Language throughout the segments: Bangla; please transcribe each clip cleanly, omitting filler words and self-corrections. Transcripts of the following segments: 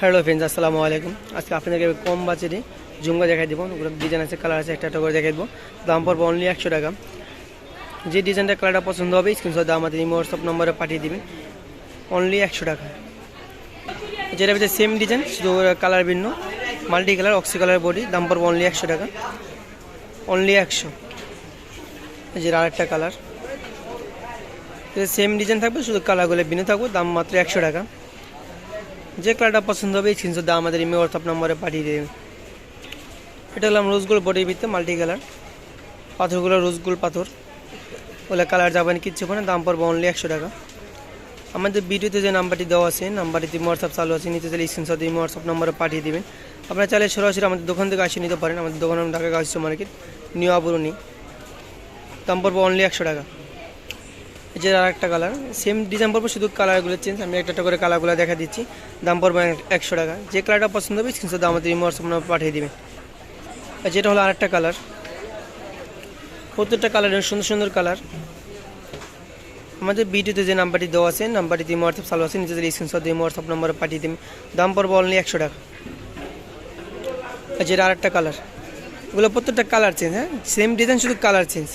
হ্যালো ফ্রেন্ডস, আসসালামু আলাইকুম। আজকে আপনাদেরকে কম বাজেটে ঝুমকা দেখাই দেবো। ওগুলো ডিজাইন আছে, কালার আছে, একটা করে দেখাই দেবো। দাম পড়বে অনলি 100 টাকা। যে ডিজাইনটা কালারটা পছন্দ হবে স্ক্রিনশট দিয়ে আমাদের ইমো হোয়াটসঅ্যাপ নম্বরে পাঠিয়ে দেবেন। অনলি 100 টাকা। যেটা হচ্ছে সেম ডিজাইন, শুধু কালার ভিন্ন, multi colour oxy colour body. দাম পড়বে অনলি 100 টাকা, অনলি 100। যেটা আরেকটা কালার, সেম ডিজাইন থাকবে, শুধু কালারগুলো ভিন্ন থাকবে। দাম মাত্র 100 টাকা। যে কালারটা পছন্দ হবে স্ক্রিনশট দিয়ে আমাদের ইমেল হোয়াটসঅ্যাপ নম্বরে পাঠিয়ে দেবেন। এটা হলাম রোজগুলো বডির ভিতরে মাল্টি কালার, পাথরগুলো রোজগুল পাথর, ওগুলো কালার যাবেন কিচ্ছু না। দাম পড়বে অনলি 100 টাকা। আমাদের ভিডিওতে যে নাম্বারটি দেওয়া আছে, নাম্বারটিতে হোয়াটসঅ্যাপ চালু আছে, নিতে চাইলে স্ক্রিনশট দিয়ে হোয়াটসঅ্যাপ নম্বরে পাঠিয়ে দেবেন। আপনারা চাইলে সরাসরি আমাদের দোকান থেকে আসে নিতে পারেন। আমাদের দোকান ঢাকা গাউসিয়া মার্কেট, নিউ আবরণী। দাম পড়বে অনলি 100 টাকা। যে আর একটা কালার, সেম ডিজাইন পড়বে, শুধু কালারগুলো চেঞ্জ। আমি একটা করে কালারগুলো দেখা দিচ্ছি। দাম পড়বে 100 টাকা। যে কালারটা পছন্দ হবে স্ক্রিনশট দিয়ে আমাদের হোয়াটসঅ্যাপ নম্বরে পাঠিয়ে দেবেন। আর যেটা হলো আরেকটা কালার, প্রত্যেকটা কালারের সুন্দর সুন্দর কালার। আমাদের ভিডিওতে যে নাম্বারটি দেওয়া আছে, নাম্বারটিতে হোয়াটসঅ্যাপ চালু আছে, নিচে স্ক্রিনশট দিয়ে হোয়াটসঅ্যাপ নম্বরে পাঠিয়ে দেবেন। দাম পড়বে অনলি 100 টাকা। আর যেটা আরেকটা কালার, এগুলো প্রত্যেকটা কালার চেঞ্জ, হ্যাঁ, সেম ডিজাইন, শুধু কালার চেঞ্জ।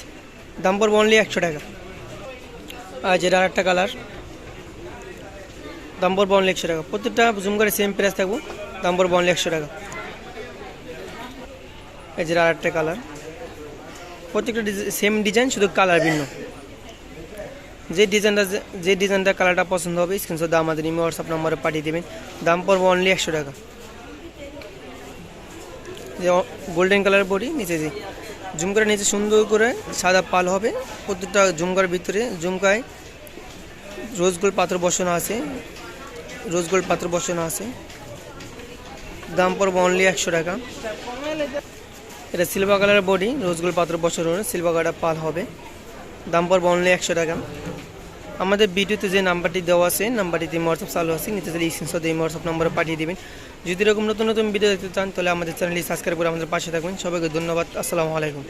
দাম পড়বে অনলি 100 টাকা। আর যেটা আরেকটা কালার, দাম পড়বে অনলি 100 টাকা। প্রত্যেকটা জুম করে সেম প্রাইস থাকবো। দাম পড়বে অনলি 100 টাকা। এই যে আরেকটা কালার, প্রত্যেকটা সেম ডিজাইন, শুধু কালার ভিন্ন। যে ডিজাইনটা কালারটা পছন্দ হবে স্ক্রিনশট দিয়ে আমাদের ইমেল হোয়াটসঅ্যাপ নম্বরে পাঠিয়ে দেবেন। দাম পড়বে অনলি 100 টাকা। যে গোল্ডেন কালার বডি, নিচে যে ঝুমকার নিচে সুন্দর করে সাদা পাল হবে। প্রত্যেকটা ঝুমকার ভিতরে ঝুমকায় রোজ গোল্ড পাথর বসানো আছে, রোজ গোল্ড পাথর বসানো আছে। দাম পড়বে অনলি 100 টাকা। এটা সিলভার কালারের বডি, রোজ গোল্ড পাথর বসানো, সিলভার কালার পাল হবে। দাম পড়বে অনলি 100 টাকা। আমাদের ভিডিওতে যে নাম্বারটি দেওয়া আছে, নাম্বারটিতে হোয়াটসঅ্যাপ চালু আছে, নিতে চাইলে স্ক্রিনশট দিয়ে হোয়াটসঅ্যাপ নম্বরে পাঠিয়ে দেবেন। যদি এরকম নতুন নতুন ভিডিও দেখতে চান তাহলে আমাদের চ্যানেলটি সাবস্ক্রাইব করে আমাদের পাশে থাকবেন। সবাইকে ধন্যবাদ। আসসালামু আলাইকুম।